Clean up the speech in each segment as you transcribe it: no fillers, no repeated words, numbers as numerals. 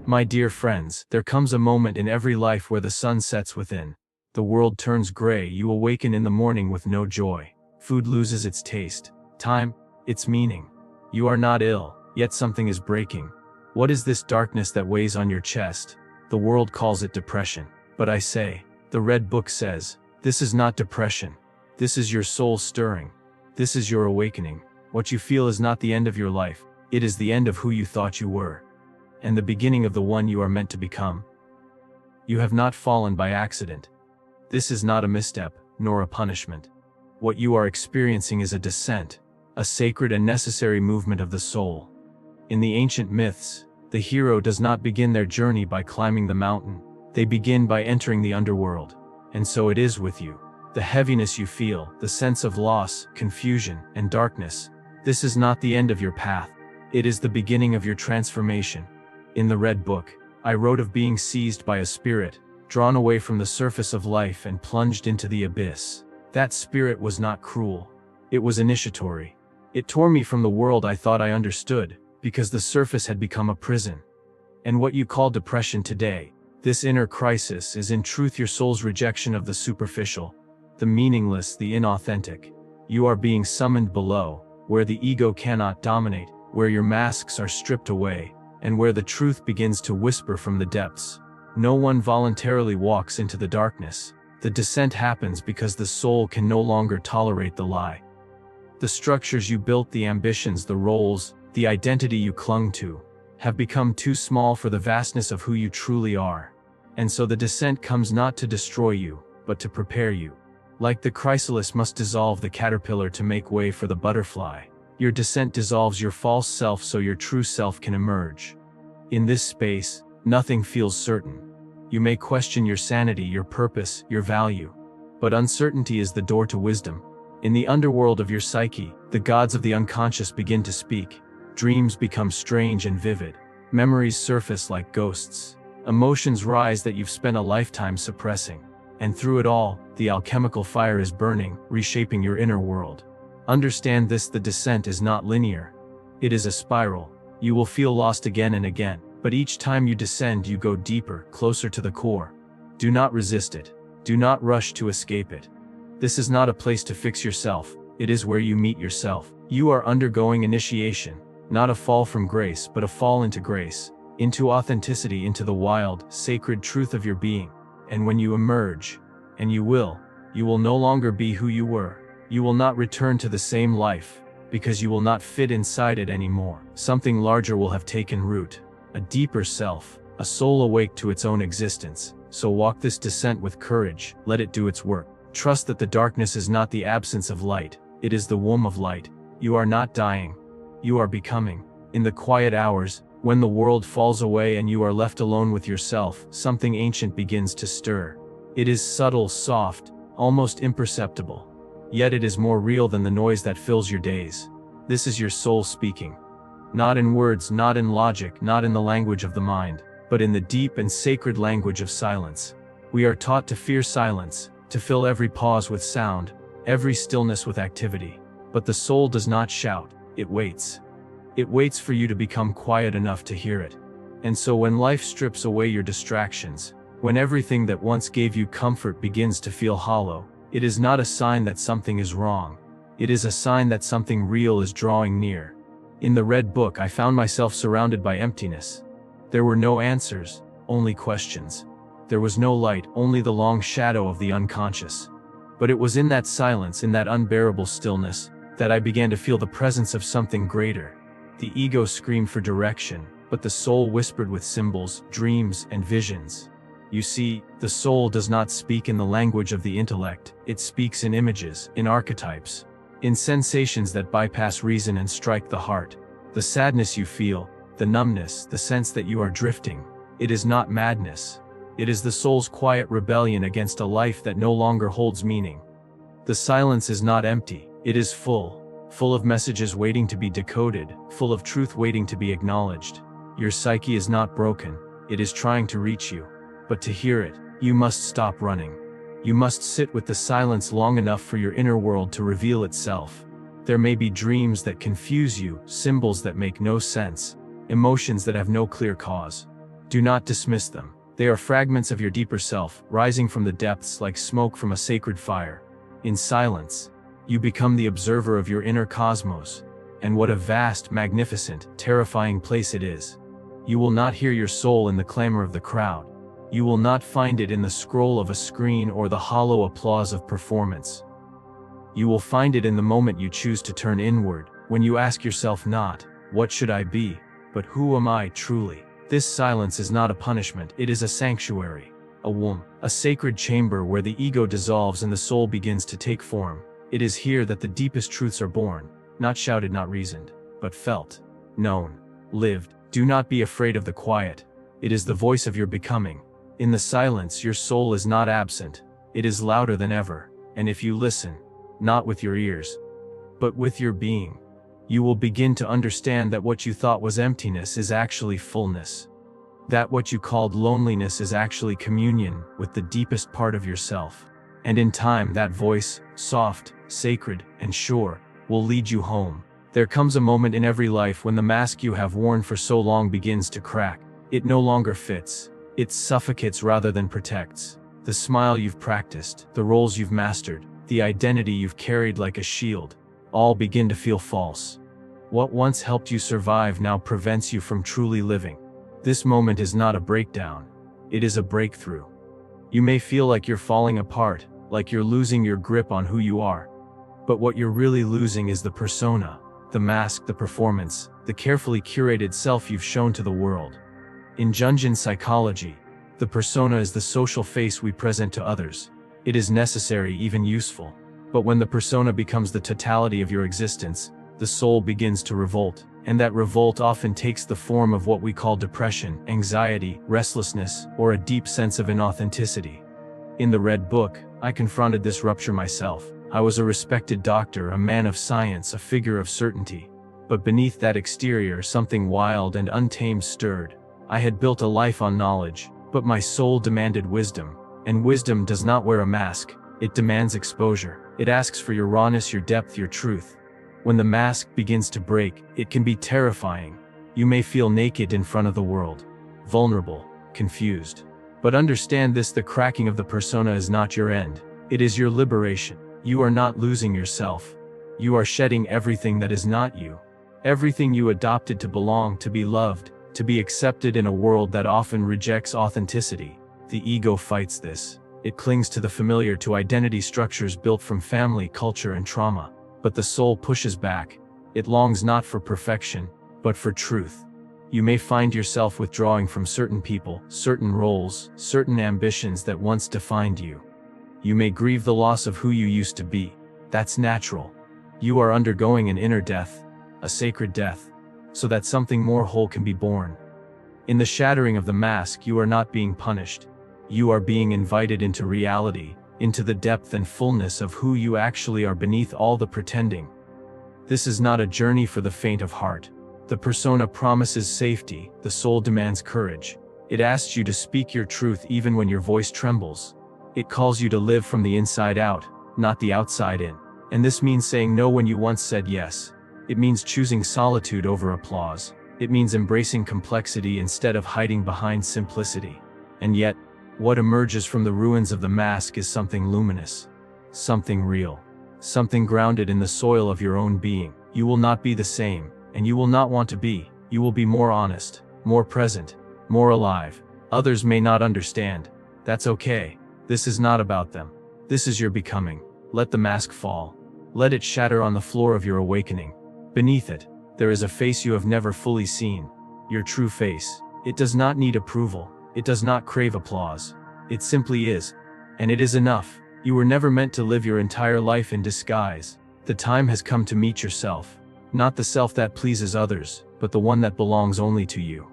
My dear friends, there comes a moment in every life where the sun sets within. The world turns gray, you awaken in the morning with no joy. Food loses its taste. Time, its meaning. You are not ill, yet something is breaking. What is this darkness that weighs on your chest? The world calls it depression. But I say, the Red Book says, this is not depression. This is your soul stirring. This is your awakening. What you feel is not the end of your life. It is the end of who you thought you were, and the beginning of the one you are meant to become. You have not fallen by accident. This is not a misstep, nor a punishment. What you are experiencing is a descent, a sacred and necessary movement of the soul. In the ancient myths, the hero does not begin their journey by climbing the mountain. They begin by entering the underworld. And so it is with you. The heaviness you feel, the sense of loss, confusion, and darkness. This is not the end of your path. It is the beginning of your transformation. In the Red Book, I wrote of being seized by a spirit, drawn away from the surface of life and plunged into the abyss. That spirit was not cruel. It was initiatory. It tore me from the world I thought I understood, because the surface had become a prison. And what you call depression today, this inner crisis, is in truth your soul's rejection of the superficial, the meaningless, the inauthentic. You are being summoned below, where the ego cannot dominate, where your masks are stripped away, and where the truth begins to whisper from the depths. No one voluntarily walks into the darkness. The descent happens because the soul can no longer tolerate the lie. The structures you built, the ambitions, the roles, the identity you clung to, have become too small for the vastness of who you truly are. And so the descent comes not to destroy you, but to prepare you. Like the chrysalis must dissolve the caterpillar to make way for the butterfly, your descent dissolves your false self so your true self can emerge. In this space, nothing feels certain. You may question your sanity, your purpose, your value. But uncertainty is the door to wisdom. In the underworld of your psyche, the gods of the unconscious begin to speak. Dreams become strange and vivid. Memories surface like ghosts. Emotions rise that you've spent a lifetime suppressing. And through it all, the alchemical fire is burning, reshaping your inner world. Understand this: the descent is not linear. It is a spiral. You will feel lost again and again, but each time you descend you go deeper, closer to the core. Do not resist it. Do not rush to escape it. This is not a place to fix yourself, it is where you meet yourself. You are undergoing initiation, not a fall from grace but a fall into grace, into authenticity, into the wild, sacred truth of your being. And when you emerge, and you will no longer be who you were. You will not return to the same life, because you will not fit inside it anymore. Something larger will have taken root, a deeper self, a soul awake to its own existence. So walk this descent with courage, let it do its work. Trust that the darkness is not the absence of light, it is the womb of light. You are not dying, you are becoming. In the quiet hours, when the world falls away and you are left alone with yourself, something ancient begins to stir. It is subtle, soft, almost imperceptible. Yet it is more real than the noise that fills your days. This is your soul speaking. Not in words, not in logic, not in the language of the mind, but in the deep and sacred language of silence. We are taught to fear silence, to fill every pause with sound, every stillness with activity. But the soul does not shout, it waits. It waits for you to become quiet enough to hear it. And so when life strips away your distractions, when everything that once gave you comfort begins to feel hollow, it is not a sign that something is wrong. It is a sign that something real is drawing near. In the Red Book, I found myself surrounded by emptiness. There were no answers, only questions. There was no light, only the long shadow of the unconscious. But it was in that silence, in that unbearable stillness, that I began to feel the presence of something greater. The ego screamed for direction, but the soul whispered with symbols, dreams, and visions. You see, the soul does not speak in the language of the intellect, it speaks in images, in archetypes, in sensations that bypass reason and strike the heart. The sadness you feel, the numbness, the sense that you are drifting, it is not madness. It is the soul's quiet rebellion against a life that no longer holds meaning. The silence is not empty, it is full of messages waiting to be decoded, full of truth waiting to be acknowledged. Your psyche is not broken, it is trying to reach you. But to hear it, you must stop running. You must sit with the silence long enough for your inner world to reveal itself. There may be dreams that confuse you, symbols that make no sense, emotions that have no clear cause. Do not dismiss them. They are fragments of your deeper self, rising from the depths like smoke from a sacred fire. In silence, you become the observer of your inner cosmos. And what a vast, magnificent, terrifying place it is. You will not hear your soul in the clamor of the crowd. You will not find it in the scroll of a screen or the hollow applause of performance. You will find it in the moment you choose to turn inward, when you ask yourself not, "What should I be?" but "Who am I truly?" This silence is not a punishment, it is a sanctuary, a womb, a sacred chamber where the ego dissolves and the soul begins to take form. It is here that the deepest truths are born, not shouted, not reasoned, but felt, known, lived. Do not be afraid of the quiet. It is the voice of your becoming. In the silence, your soul is not absent. It is louder than ever. And if you listen, not with your ears, but with your being, you will begin to understand that what you thought was emptiness is actually fullness. That what you called loneliness is actually communion with the deepest part of yourself. And in time, that voice, soft, sacred, and sure, will lead you home. There comes a moment in every life when the mask you have worn for so long begins to crack. It no longer fits. It suffocates rather than protects. The smile you've practiced, the roles you've mastered, the identity you've carried like a shield, all begin to feel false. What once helped you survive now prevents you from truly living. This moment is not a breakdown. It is a breakthrough. You may feel like you're falling apart, like you're losing your grip on who you are. But what you're really losing is the persona, the mask, the performance, the carefully curated self you've shown to the world. In Jungian psychology, the persona is the social face we present to others. It is necessary, even useful. But when the persona becomes the totality of your existence, the soul begins to revolt, and that revolt often takes the form of what we call depression, anxiety, restlessness, or a deep sense of inauthenticity. In the Red Book, I confronted this rupture myself. I was a respected doctor, a man of science, a figure of certainty. But beneath that exterior, something wild and untamed stirred. I had built a life on knowledge, but my soul demanded wisdom. And wisdom does not wear a mask. It demands exposure. It asks for your rawness, your depth, your truth. When the mask begins to break, it can be terrifying. You may feel naked in front of the world, vulnerable, confused. But understand this: the cracking of the persona is not your end. It is your liberation. You are not losing yourself. You are shedding everything that is not you. Everything you adopted to belong, to be loved, to be accepted in a world that often rejects authenticity. The ego fights this. It clings to the familiar, to identity structures built from family, culture, and trauma. But the soul pushes back. It longs not for perfection, but for truth. You may find yourself withdrawing from certain people, certain roles, certain ambitions that once defined you. You may grieve the loss of who you used to be. That's natural. You are undergoing an inner death, a sacred death, so that something more whole can be born. In the shattering of the mask, you are not being punished. You are being invited into reality, into the depth and fullness of who you actually are beneath all the pretending. This is not a journey for the faint of heart. The persona promises safety, the soul demands courage. It asks you to speak your truth even when your voice trembles. It calls you to live from the inside out, not the outside in. And this means saying no when you once said yes. It means choosing solitude over applause. It means embracing complexity instead of hiding behind simplicity. And yet, what emerges from the ruins of the mask is something luminous, something real, something grounded in the soil of your own being. You will not be the same, and you will not want to be. You will be more honest, more present, more alive. Others may not understand. That's okay. This is not about them. This is your becoming. Let the mask fall. Let it shatter on the floor of your awakening. Beneath it, there is a face you have never fully seen. Your true face. It does not need approval. It does not crave applause. It simply is. And it is enough. You were never meant to live your entire life in disguise. The time has come to meet yourself. Not the self that pleases others, but the one that belongs only to you.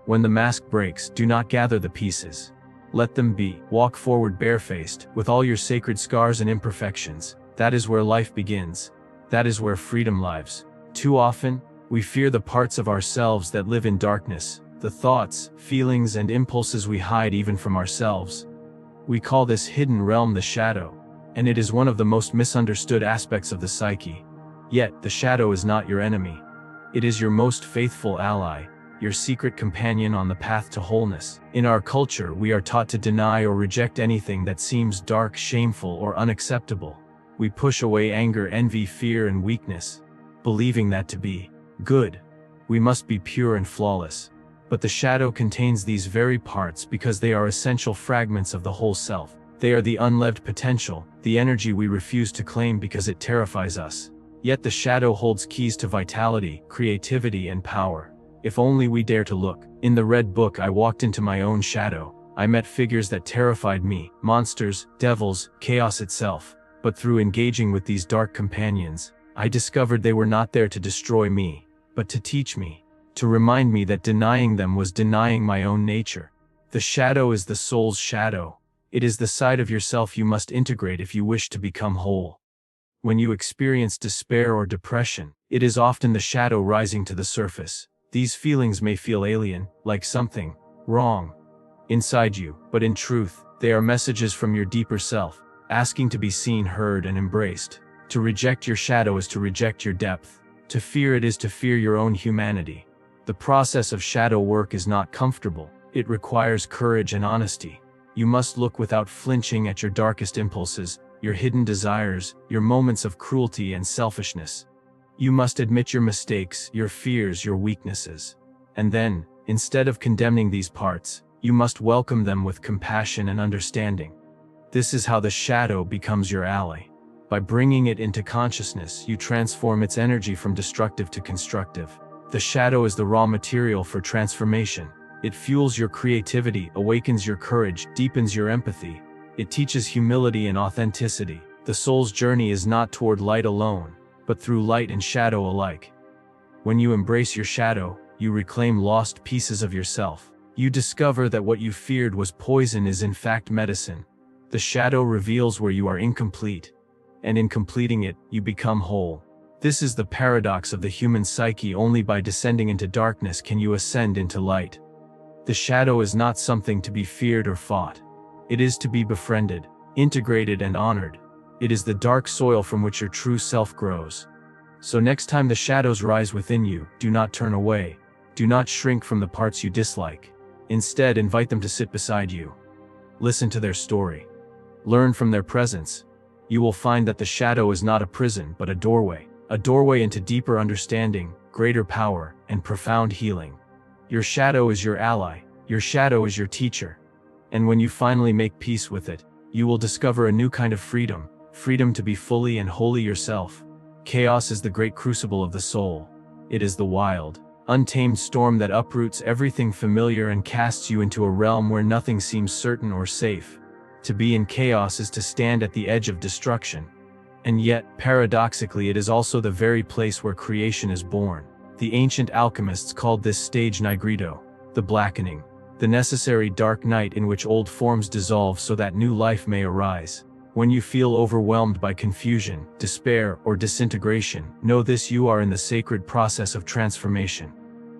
When the mask breaks, do not gather the pieces. Let them be. Walk forward barefaced, with all your sacred scars and imperfections. That is where life begins. That is where freedom lives. Too often, we fear the parts of ourselves that live in darkness, the thoughts, feelings, and impulses we hide even from ourselves. We call this hidden realm the shadow, and it is one of the most misunderstood aspects of the psyche. Yet, the shadow is not your enemy. It is your most faithful ally. your secret companion on the path to wholeness. In our culture, we are taught to deny or reject anything that seems dark, shameful, or unacceptable. We push away anger, envy, fear, and weakness, believing that to be good, we must be pure and flawless. But the shadow contains these very parts because they are essential fragments of the whole self. They are the unlived potential, the energy we refuse to claim because it terrifies us. Yet the shadow holds keys to vitality, creativity, and power. If only we dare to look. In the Red Book, I walked into my own shadow. I met figures that terrified me, monsters, devils, chaos itself. But through engaging with these dark companions, I discovered they were not there to destroy me, but to teach me, to remind me that denying them was denying my own nature. The shadow is the soul's shadow. It is the side of yourself you must integrate if you wish to become whole. When you experience despair or depression, it is often the shadow rising to the surface. These feelings may feel alien, like something wrong inside you, but in truth, they are messages from your deeper self, asking to be seen, heard, and embraced. To reject your shadow is to reject your depth. To fear it is to fear your own humanity. The process of shadow work is not comfortable. It requires courage and honesty. You must look without flinching at your darkest impulses, your hidden desires, your moments of cruelty and selfishness. You must admit your mistakes, your fears, your weaknesses. And then, instead of condemning these parts, you must welcome them with compassion and understanding. This is how the shadow becomes your ally. By bringing it into consciousness, you transform its energy from destructive to constructive. The shadow is the raw material for transformation. It fuels your creativity, awakens your courage, deepens your empathy. It teaches humility and authenticity. The soul's journey is not toward light alone, but through light and shadow alike. When you embrace your shadow, you reclaim lost pieces of yourself. You discover that what you feared was poison is in fact medicine. The shadow reveals where you are incomplete, and in completing it, you become whole. This is the paradox of the human psyche. Only by descending into darkness can you ascend into light. The shadow is not something to be feared or fought. It is to be befriended, integrated, and honored. It is the dark soil from which your true self grows. So next time the shadows rise within you, do not turn away. Do not shrink from the parts you dislike. Instead, invite them to sit beside you. Listen to their story. Learn from their presence. You will find that the shadow is not a prison, but a doorway into deeper understanding, greater power, and profound healing. Your shadow is your ally. Your shadow is your teacher. And when you finally make peace with it, you will discover a new kind of freedom, freedom to be fully and wholly yourself. Chaos is the great crucible of the soul. It is the wild, untamed storm that uproots everything familiar and casts you into a realm where nothing seems certain or safe. To be in chaos is to stand at the edge of destruction. And yet, paradoxically, it is also the very place where creation is born. The ancient alchemists called this stage nigredo, the blackening, the necessary dark night in which old forms dissolve so that new life may arise. When you feel overwhelmed by confusion, despair, or disintegration, know this: you are in the sacred process of transformation.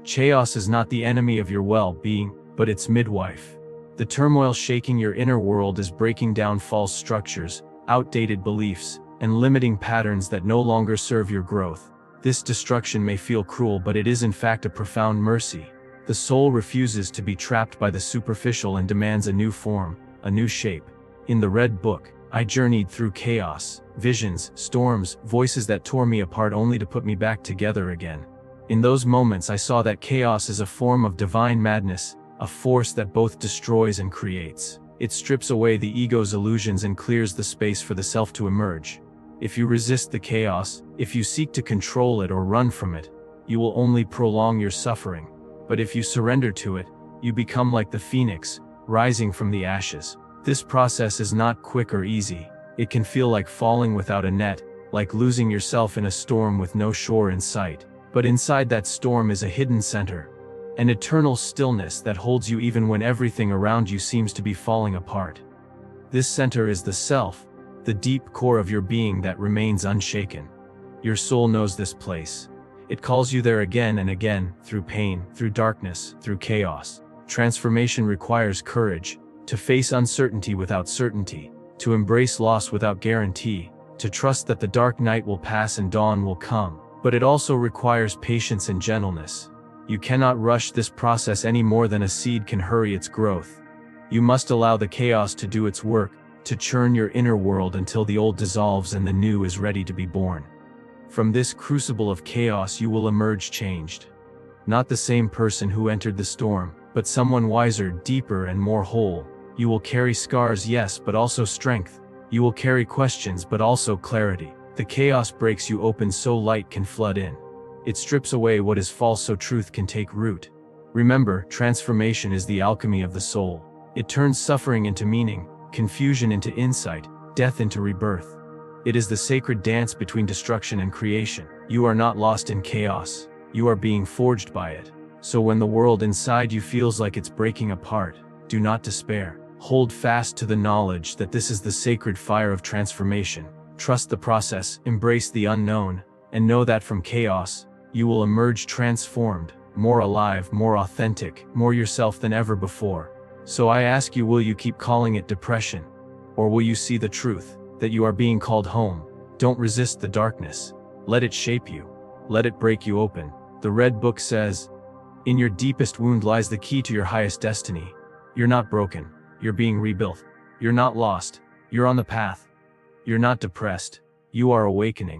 Chaos is not the enemy of your well-being, but its midwife. The turmoil shaking your inner world is breaking down false structures, outdated beliefs, and limiting patterns that no longer serve your growth. This destruction may feel cruel, but it is in fact a profound mercy. The soul refuses to be trapped by the superficial and demands a new form, a new shape. In the Red Book, I journeyed through chaos, visions, storms, voices that tore me apart only to put me back together again. In those moments I saw that chaos is a form of divine madness, a force that both destroys and creates. It strips away the ego's illusions and clears the space for the self to emerge. If you resist the chaos, if you seek to control it or run from it, you will only prolong your suffering. But if you surrender to it, you become like the phoenix, rising from the ashes. This process is not quick or easy. It can feel like falling without a net, like losing yourself in a storm with no shore in sight. But inside that storm is a hidden center, an eternal stillness that holds you even when everything around you seems to be falling apart. This center is the self, the deep core of your being that remains unshaken. Your soul knows this place. It calls you there again and again, through pain, through darkness, through chaos. Transformation requires courage, to face uncertainty without certainty, to embrace loss without guarantee, to trust that the dark night will pass and dawn will come. But it also requires patience and gentleness. You cannot rush this process any more than a seed can hurry its growth. You must allow the chaos to do its work, to churn your inner world until the old dissolves and the new is ready to be born. From this crucible of chaos you will emerge changed. Not the same person who entered the storm, but someone wiser, deeper, and more whole. You will carry scars, yes, but also strength. You will carry questions, but also clarity. The chaos breaks you open so light can flood in. It strips away what is false so truth can take root. Remember, transformation is the alchemy of the soul. It turns suffering into meaning, confusion into insight, death into rebirth. It is the sacred dance between destruction and creation. You are not lost in chaos. You are being forged by it. So when the world inside you feels like it's breaking apart, do not despair. Hold fast to the knowledge that this is the sacred fire of transformation. Trust the process, embrace the unknown, and know that from chaos, you will emerge transformed, more alive, more authentic, more yourself than ever before. So I ask you, will you keep calling it depression? Or will you see the truth, that you are being called home? Don't resist the darkness. Let it shape you. Let it break you open. The Red Book says, in your deepest wound lies the key to your highest destiny. You're not broken. You're being rebuilt. You're not lost. You're on the path. You're not depressed. You are awakening.